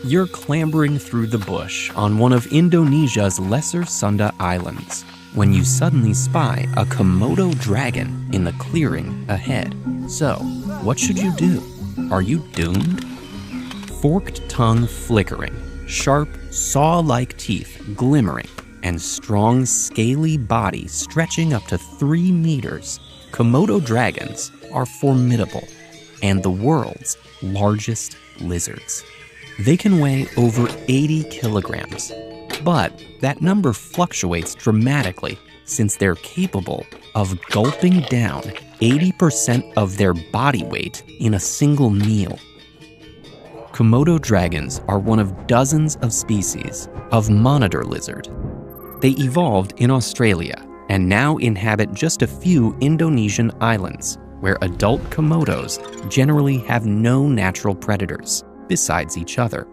You're clambering through the bush on one of Indonesia's lesser Sunda islands when you suddenly spy a Komodo dragon in the clearing ahead. So, what should you do? Are you doomed? Forked tongue flickering, sharp, saw-like teeth glimmering, and strong, scaly body stretching up to 3 meters, Komodo dragons are formidable and the world's largest lizards. They can weigh over 80 kilograms, but that number fluctuates dramatically since they're capable of gulping down 80% of their body weight in a single meal. Komodo dragons are one of dozens of species of monitor lizard. They evolved in Australia and now inhabit just a few Indonesian islands where adult Komodos generally have no natural predators besides each other.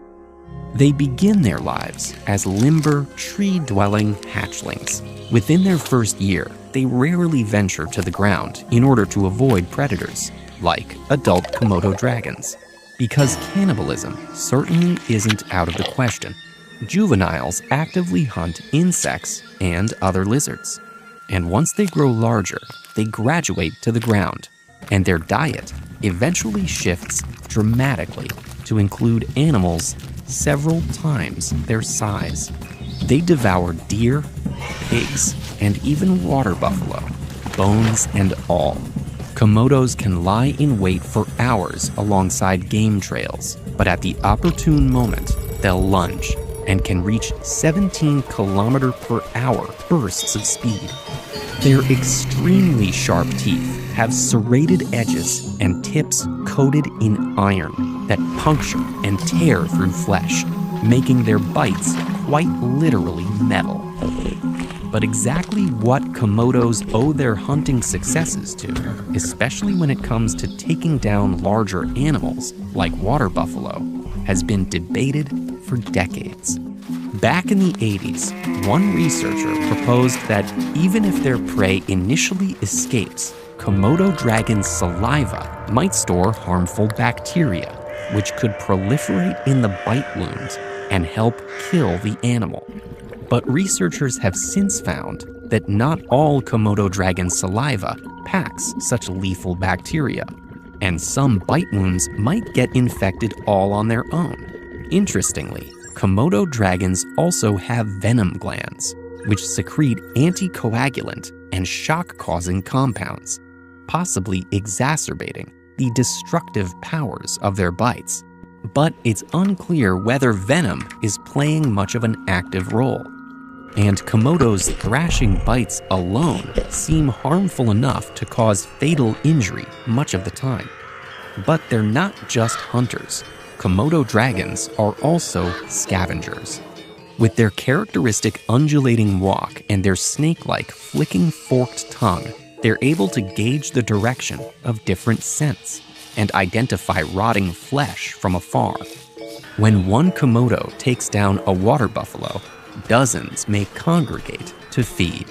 They begin their lives as limber, tree-dwelling hatchlings. Within their first year, they rarely venture to the ground in order to avoid predators, like adult Komodo dragons. Because cannibalism certainly isn't out of the question, juveniles actively hunt insects and other lizards. And once they grow larger, they graduate to the ground, and their diet eventually shifts dramatically to include animals several times their size. They devour deer, pigs, and even water buffalo, bones and all. Komodos can lie in wait for hours alongside game trails, but at the opportune moment, they'll lunge and can reach 17 km/h bursts of speed. Their extremely sharp teeth have serrated edges and tips coated in iron that puncture and tear through flesh, making their bites quite literally metal. But exactly what Komodos owe their hunting successes to, especially when it comes to taking down larger animals like water buffalo, has been debated for decades. Back in the 80s, one researcher proposed that even if their prey initially escapes, Komodo dragon's saliva might store harmful bacteria, which could proliferate in the bite wound and help kill the animal. But researchers have since found that not all Komodo dragon saliva packs such lethal bacteria, and some bite wounds might get infected all on their own. Interestingly, Komodo dragons also have venom glands, which secrete anticoagulant and shock-causing compounds, possibly exacerbating the destructive powers of their bites. But it's unclear whether venom is playing much of an active role. And Komodo's thrashing bites alone seem harmful enough to cause fatal injury much of the time. But they're not just hunters. Komodo dragons are also scavengers. With their characteristic undulating walk and their snake-like flicking forked tongue, they're able to gauge the direction of different scents and identify rotting flesh from afar. When one Komodo takes down a water buffalo, dozens may congregate to feed.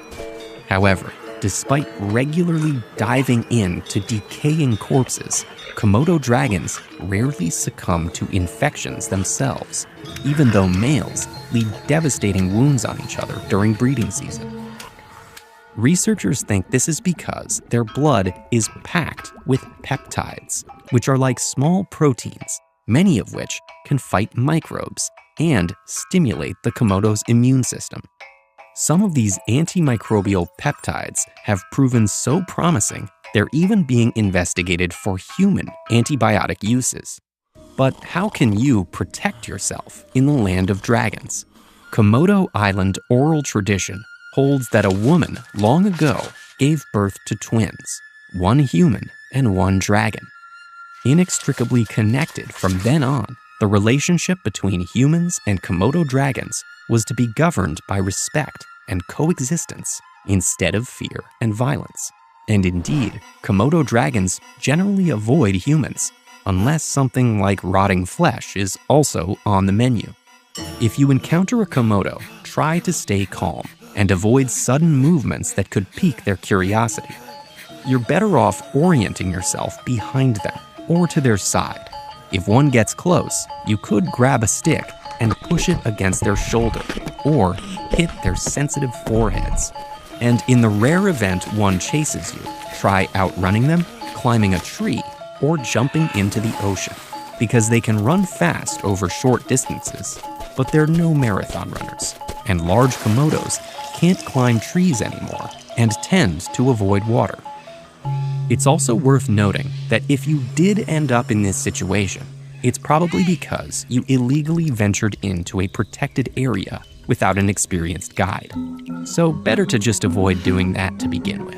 However, despite regularly diving into decaying corpses, Komodo dragons rarely succumb to infections themselves, even though males leave devastating wounds on each other during breeding season. Researchers think this is because their blood is packed with peptides, which are like small proteins, many of which can fight microbes and stimulate the Komodo's immune system. Some of these antimicrobial peptides have proven so promising, they're even being investigated for human antibiotic uses. But how can you protect yourself in the land of dragons? Komodo Island oral tradition holds that a woman long ago gave birth to twins, one human and one dragon. Inextricably connected from then on, the relationship between humans and Komodo dragons was to be governed by respect and coexistence instead of fear and violence. And indeed, Komodo dragons generally avoid humans, unless something like rotting flesh is also on the menu. If you encounter a Komodo, try to stay calm and avoid sudden movements that could pique their curiosity. You're better off orienting yourself behind them or to their side. If one gets close, you could grab a stick and push it against their shoulder or hit their sensitive foreheads. And in the rare event one chases you, try outrunning them, climbing a tree, or jumping into the ocean, because they can run fast over short distances, but they're no marathon runners, and large Komodos can't climb trees anymore and tend to avoid water. It's also worth noting that if you did end up in this situation, it's probably because you illegally ventured into a protected area without an experienced guide. So better to just avoid doing that to begin with.